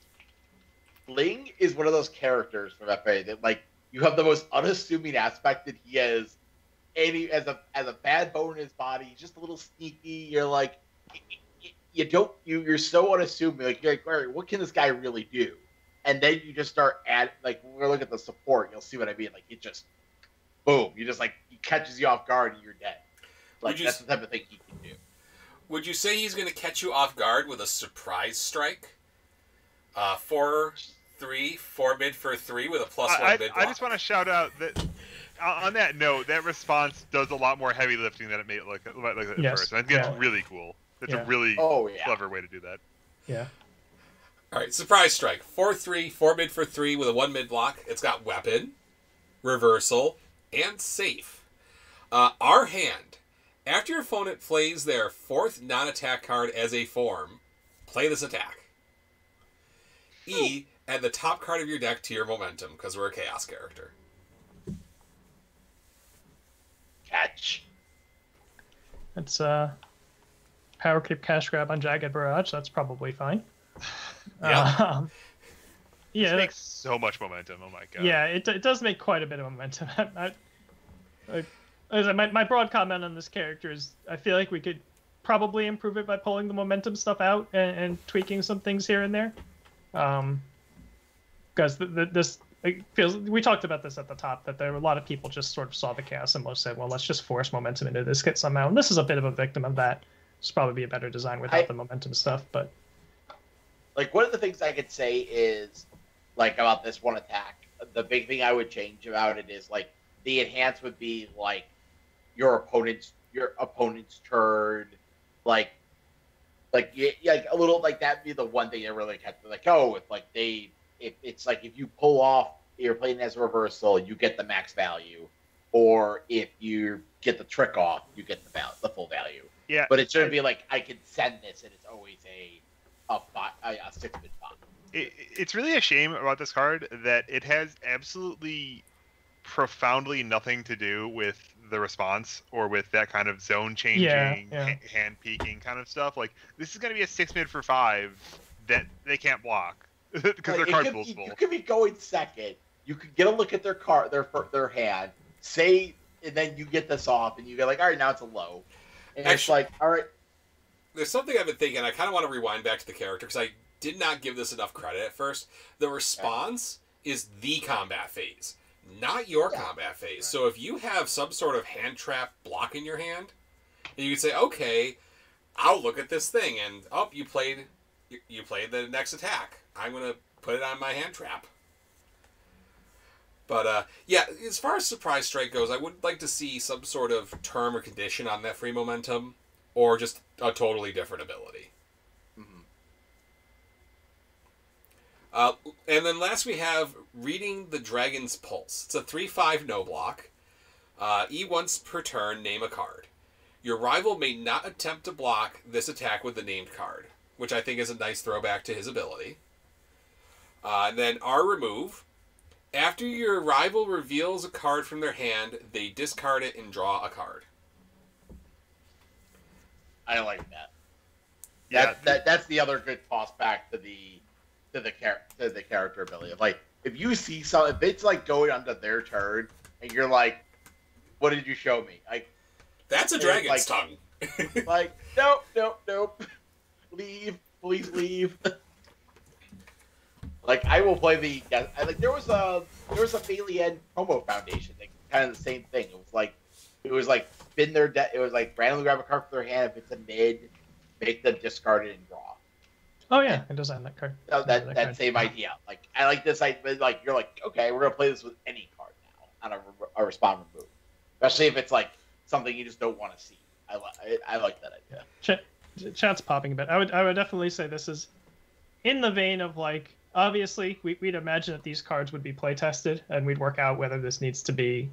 Ling is one of those characters from FA that like you have the most unassuming aspect that he has. As a bad bone in his body, he's just a little sneaky. You're like, you're so unassuming. Like you're like, all right, what can this guy really do? And then you just start like when we look at the support, you'll see what I mean. Like it just, boom, you just like he catches you off guard and you're dead. Like that's the type of thing he can do. Would you say he's going to catch you off guard with a surprise strike? 4/3, 4 mid for 3 with a +1 mid block. I just want to shout out that on that note, that response does a lot more heavy lifting than it made it look like at first. And I think it's really cool. It's a really clever way to do that. Yeah. All right, surprise strike. 4/3, 4 mid for 3 with a 1 mid block. It's got weapon, reversal, and safe. Our hand. After your opponent plays their 4th non-attack card as a form, play this attack. Add the top card of your deck to your momentum, because we're a chaos character. Catch. It's power creep cash grab on Jagged Barrage. That's probably fine. Yeah. Yeah. This makes so much momentum. Oh my god. Yeah, it does make quite a bit of momentum. My broad comment on this character is I feel like we could probably improve it by pulling the momentum stuff out and tweaking some things here and there. Because this it feels, we talked about this at the top, that there were a lot of people just sort of saw the chaos and most said, well, let's just force momentum into this kit somehow. And this is a bit of a victim of that. This probably be a better design without the momentum stuff, but like one of the things I could say is like about this one attack, the big thing I would change about it is like the enhance would be like your opponent's turn, like Like yeah, like a little like that'd be the one thing that really kept like, oh, if it's like if you pull off, you're playing as a reversal, you get the max value, or if you get the trick off, you get the full value. Yeah, but it shouldn't be like I can send this and it's always a 6-bit bot. It's really a shame about this card that it has absolutely profoundly nothing to do with the response or with that kind of zone changing, hand peeking kind of stuff. Like, this is going to be a 6-mid for 5 that they can't block because their card's multiple. You could be going second. You could get a look at their card, their hand, say, and then you get this off, and you go like, all right, now it's a low. And Actually, it's like, all right. There's something I've been thinking. I kind of want to rewind back to the character because I did not give this enough credit at first. The response is the combat phase, not your combat phase. So if you have some sort of hand trap block in your hand, and you can say, okay, I'll look at this thing, and you played the next attack. I'm gonna put it on my hand trap. But yeah, as far as Surprise Strike goes, I would like to see some sort of term or condition on that free momentum, or just a totally different ability. And then last we have Reading the Dragon's Pulse. It's a 3/5 no block. Once per turn, name a card. Your rival may not attempt to block this attack with the named card, which I think is a nice throwback to his ability. And then remove. After your rival reveals a card from their hand, they discard it and draw a card. I like that. Yeah, that's the other good toss back to the character ability. Like, if you see something, if it's like going onto their turn, and you're like, "What did you show me?" Like, that's a dragon's tongue. Like, nope. Leave, please leave. Like, I will play the. There was a Phalian Promo Foundation thing, kind of the same thing. It was like spin their deck. It was like randomly grab a card from their hand. If it's a mid, make them discard it and draw. Oh yeah, it does have that card. So that same idea. Like, I like this. Like, you're like, okay, we're gonna play this with any card now on a respond remove, especially if it's like something you just don't want to see. I like that idea. Chat's popping a bit. I would definitely say this is in the vein of, like, obviously we'd imagine that these cards would be play tested and we'd work out whether this needs to be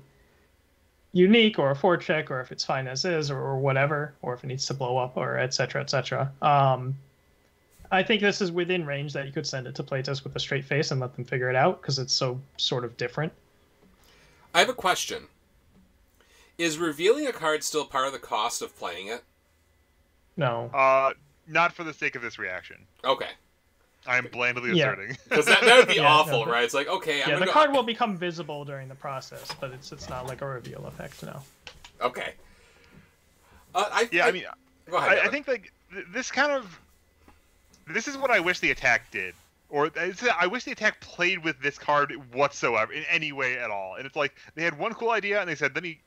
unique or a forecheck or if it's fine as is or whatever, or if it needs to blow up or etc. etc. I think this is within range that you could send it to playtest with a straight face and let them figure it out because it's so sort of different. I have a question. Is revealing a card still part of the cost of playing it? No. Not for the sake of this reaction. Okay. I'm blandly asserting. Because that would be awful, right? It's like, okay, the card will become visible during the process, but it's not like a reveal effect, no. Okay. Go ahead. I think, like, this kind of... This is what I wish the attack did. Or I wish the attack played with this card whatsoever, in any way at all. And it's like, they had one cool idea, and they said, let me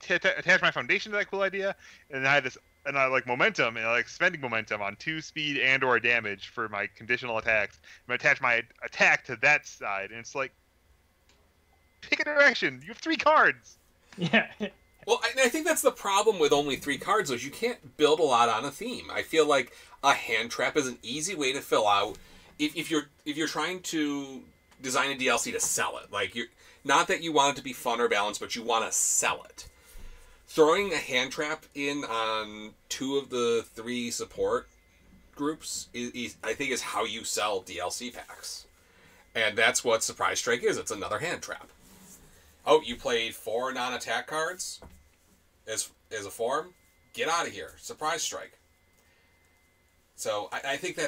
attach my foundation to that cool idea, and I had this... And I like momentum, and I like spending momentum on 2 speed and or damage for my conditional attacks. I'm gonna attach my attack to that side, and it's like, pick a direction. You have 3 cards. Yeah. Well, I think that's the problem with only 3 cards, is you can't build a lot on a theme. I feel like a hand trap is an easy way to fill out if you're trying to design a DLC to sell it. Like, you're not that you want it to be fun or balanced, but you want to sell it. Throwing a hand trap in on 2 of the 3 support groups I think is how you sell DLC packs. And that's what Surprise Strike is. It's another hand trap. Oh, you played 4 non-attack cards as a form? Get out of here. Surprise Strike. So I think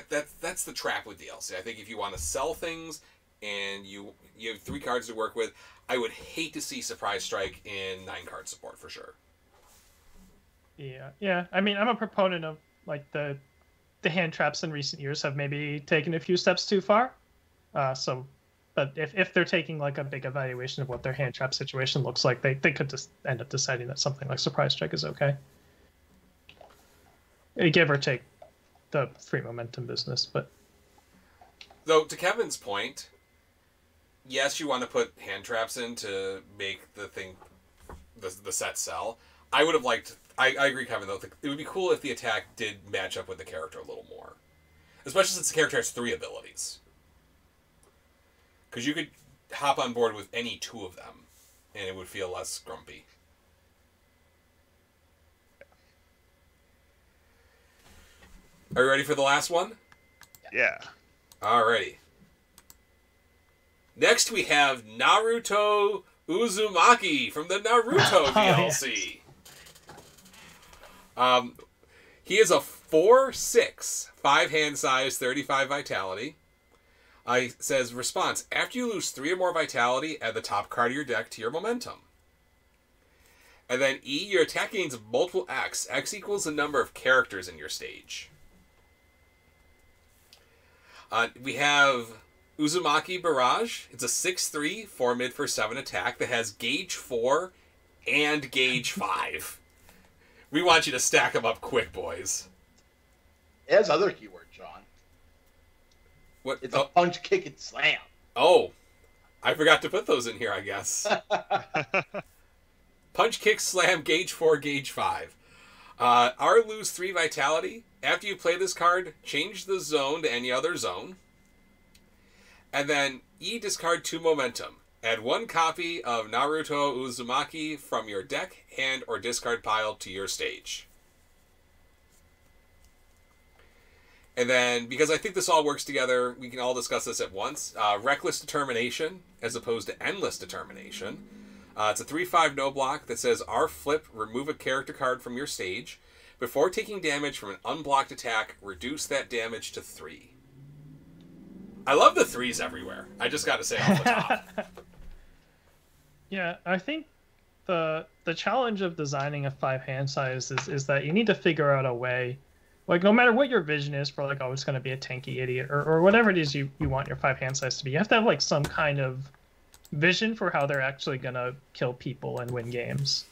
that's the trap with DLC. I think if you want to sell things and you have 3 cards to work with, I would hate to see Surprise Strike in 9-card support for sure. Yeah. I mean, I'm a proponent of, like, the hand traps in recent years have maybe taken a few steps too far. But if they're taking, like, a big evaluation of what their hand trap situation looks like, they could just end up deciding that something like Surprise Strike is okay. Give or take the free momentum business, but... Though, to Kevin's point, yes, you want to put hand traps in to make the thing, the set sell. I would have liked I agree, Kevin, though. It would be cool if the attack did match up with the character a little more. Especially since the character has 3 abilities. Because you could hop on board with any 2 of them, and it would feel less grumpy. Are you ready for the last one? Yeah. Alrighty. Next we have Naruto Uzumaki from the Naruto DLC. He is a 4/6, 5-hand size, 35 vitality. Says, response, after you lose 3 or more vitality, add the top card of your deck to your momentum. And then E, your attack gains multiple X. X equals the number of characters in your stage. We have Uzumaki Barrage. It's a 6/3, 4 mid for 7 attack that has gauge 4 and gauge 5. We want you to stack them up quick, boys. It has other keywords, Sean. What? It's a punch, kick, and slam. Oh, I forgot to put those in here, I guess. Punch, kick, slam, gauge 4, gauge 5. R lose 3 vitality. After you play this card, change the zone to any other zone. And then E, discard 2 momentum. Add 1 copy of Naruto Uzumaki from your deck, hand, or discard pile to your stage. And then, because I think this all works together, we can all discuss this at once. Reckless Determination, as opposed to Endless Determination. It's a 3/5 no block that says R flip, remove a character card from your stage. Before taking damage from an unblocked attack, reduce that damage to 3. I love the 3s everywhere. I just got to say off the top. Yeah, I think the challenge of designing a 5-hand size is that you need to figure out a way, like no matter what your vision is for like, oh, it's going to be a tanky idiot or whatever it is you want your 5-hand size to be, you have to have like some kind of vision for how they're actually going to kill people and win games.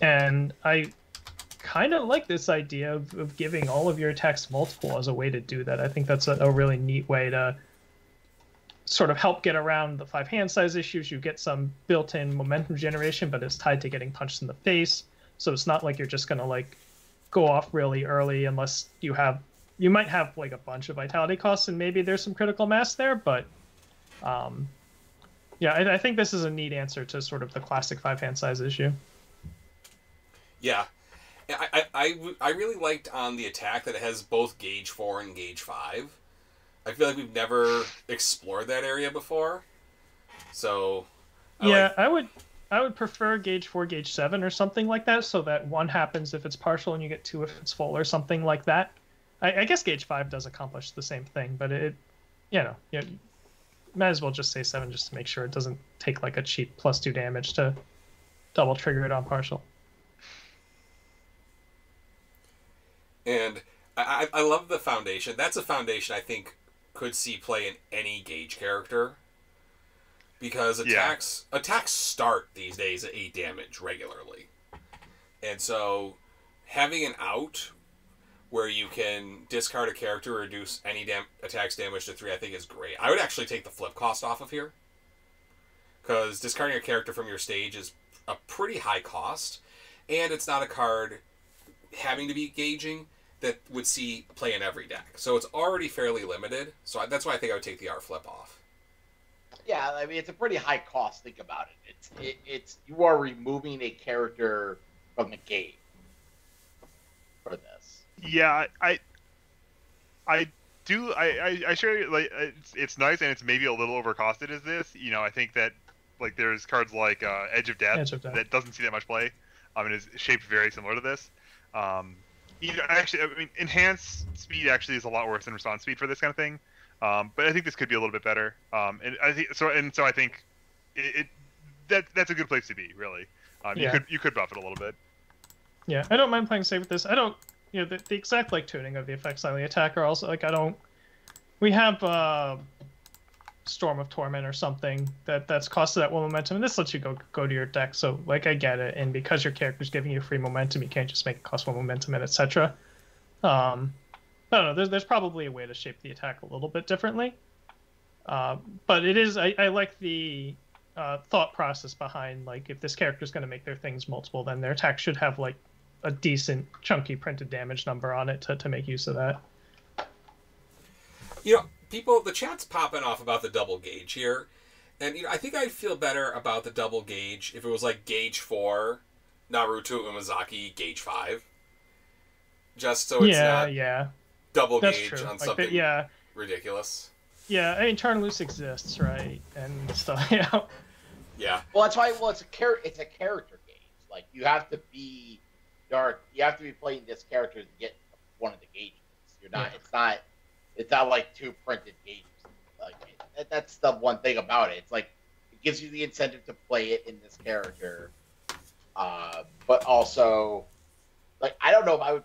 And I kind of like this idea of giving all of your attacks multiple as a way to do that. I think that's a really neat way to sort of help get around the 5-hand size issues. You get some built-in momentum generation, but it's tied to getting punched in the face. So it's not like you're just going to like go off really early unless you might have like a bunch of vitality costs and maybe there's some critical mass there. But yeah, I think this is a neat answer to sort of the classic 5-hand size issue. Yeah. I really liked on the attack that it has both gauge 4 and gauge 5. I feel like we've never explored that area before. So I would prefer gauge 4, gauge 7 or something like that, so that 1 happens if it's partial and you get 2 if it's full or something like that. I guess gauge 5 does accomplish the same thing, but it might as well just say 7 just to make sure it doesn't take like a cheap +2 damage to double trigger it on partial. And I love the foundation. That's a foundation I think could see play in any gauge character. Because attacks start these days at 8 damage regularly. And so having an out where you can discard a character or reduce any attack's damage to 3 I think is great. I would actually take the flip cost off of here. Because discarding a character from your stage is a pretty high cost. And it's not a card having to be gauging that would see play in every deck. So it's already fairly limited. So that's why I think I would take the R flip off. Yeah, I mean, it's a pretty high cost. Think about it. It's you are removing a character from the game for this. Yeah, I sure like it's nice and it's maybe a little overcosted as this. You know, I think that like there's cards like Edge of Death that doesn't see that much play. And is shaped very similar to this. Actually, I mean, enhanced speed actually is a lot worse than response speed for this kind of thing. But I think this could be a little bit better. And I think so. And so I think that's a good place to be, really. You could buff it a little bit. Yeah, I don't mind playing safe with this. I don't, the exact like tuning of the effects on the attacker. Also, like we have Storm of Torment or something that's costed that 1 momentum, and this lets you go to your deck. So like I get it, and because your character's giving you free momentum, you can't just make it cost 1 momentum and etc. I don't know. There's probably a way to shape the attack a little bit differently. But it is I like the thought process behind like if this character's going to make their things multiple, then their attack should have like a decent chunky printed damage number on it to make use of that. You know, people, the chat's popping off about the double gauge here. And, you know, I think I'd feel better about the double gauge if it was like gauge 4, Naruto Umazaki, gauge 5. Just so it's not double That's gauge true. on Like something the, ridiculous. Yeah, I mean, Turn Loose exists, right? And stuff, Yeah. Well, that's why. Well, it's a character game. Like you have to be dark. You have to be playing this character to get one of the gauges. You're not. Yeah. It's not like 2 printed gauges. Like that's the one thing about it. It's like it gives you the incentive to play it in this character, but also, like I don't know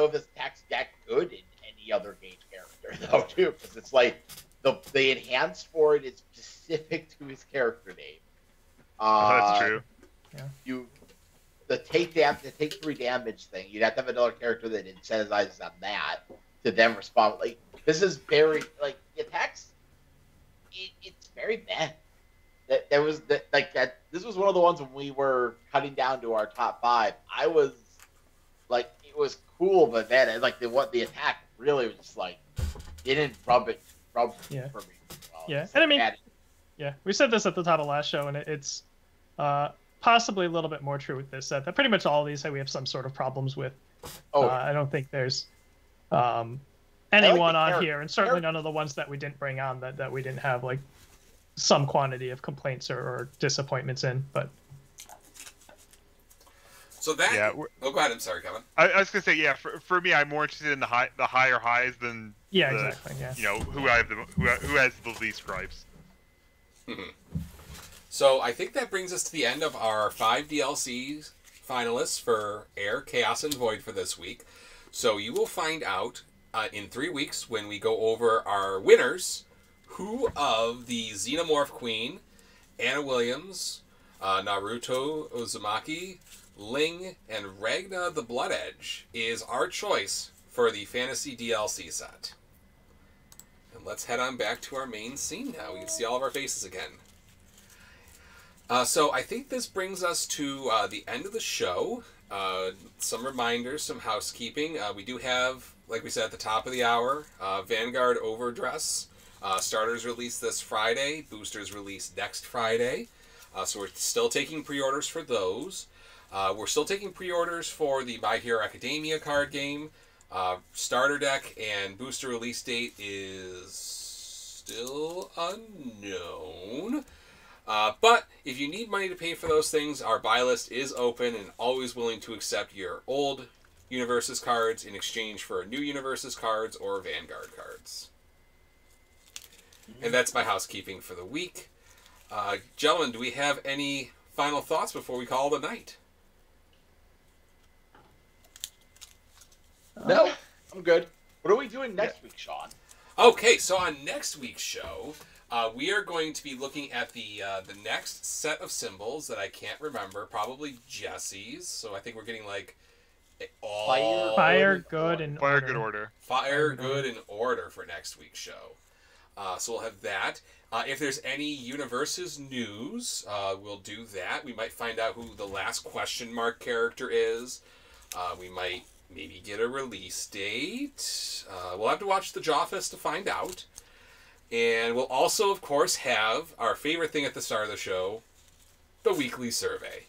if this attack's that good in any other gauge character though too, because it's like the enhanced for it is specific to his character name. That's true. Yeah. The take 3 damage thing, you'd have to have another character that incentivizes on that to then respond. Like this is very like the attacks. It's very bad. This was one of the ones when we were cutting down to our top 5. I was like, it was cool, but then like the attack really was just like didn't rub for me. Well. Yeah, It's and I mean, bad. yeah, we said this at the top of last show, and it's possibly a little bit more true with this set. That pretty much all of these we have some sort of problems with. I don't think there's anyone on here, and certainly none of the ones that we didn't bring on that we didn't have like some quantity of complaints or disappointments in. But so that go ahead. I'm sorry, Kevin. I was gonna say for me, I'm more interested in the higher highs than exactly. Yeah. You know who has the least gripes. So I think that brings us to the end of our 5 DLC finalists for Air, Chaos, and Void for this week. So you will find out in 3 weeks when we go over our winners, who of the Xenomorph Queen, Anna Williams, Naruto Uzumaki, Ling, and Ragna the Blood Edge is our choice for the Fantasy DLC set. And let's head on back to our main scene now. We can see all of our faces again. So I think this brings us to the end of the show. Some reminders, some housekeeping. We do have, like we said at the top of the hour, Vanguard Overdress. Starters release this Friday. Boosters release next Friday. So we're still taking pre-orders for those. We're still taking pre-orders for the My Hero Academia card game. Starter deck and booster release date is still unknown. But if you need money to pay for those things, our buy list is open and always willing to accept your old Universes cards in exchange for new Universes cards or Vanguard cards. And that's my housekeeping for the week. Gentlemen, do we have any final thoughts before we call it a night? No, I'm good. What are we doing next week, Sean? Okay, so on next week's show, we are going to be looking at the next set of symbols that I can't remember, probably Jesse's. So I think we're getting like all Fire, Good, and Fire, Order. Good, Order. Fire, Good, and Order for next week's show. So we'll have that. If there's any Universes news, we'll do that. We might find out who the last question mark character is. We might maybe get a release date. We'll have to watch the Jawfist to find out. And we'll also, of course, have our favorite thing at the start of the show, the weekly survey.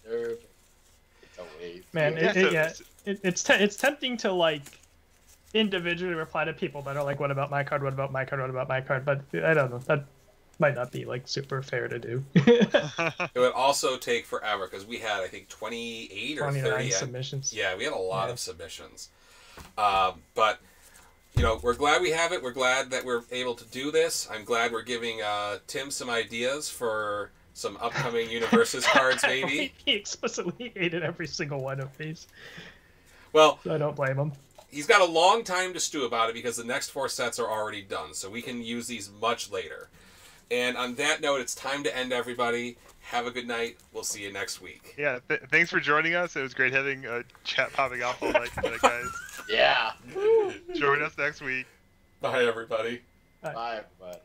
It's always. Man, it's tempting to like individually reply to people that are like, "What about my card? What about my card? What about my card?" But I don't know. That might not be like super fair to do. It would also take forever because we had, I think, 28 or 30 submissions. Yeah, we had a lot of submissions. But you know, we're glad we have it. We're glad that we're able to do this. I'm glad we're giving Tim some ideas for some upcoming Universes cards, maybe. He explicitly hated every single one of these. Well, so I don't blame him. He's got a long time to stew about it because the next 4 sets are already done, so we can use these much later. And on that note, it's time to end, everybody. Have a good night. We'll see you next week. Yeah, thanks for joining us. It was great having a chat popping off all night tonight, guys. Yeah. Join us next week. Bye, everybody. Bye, everybody.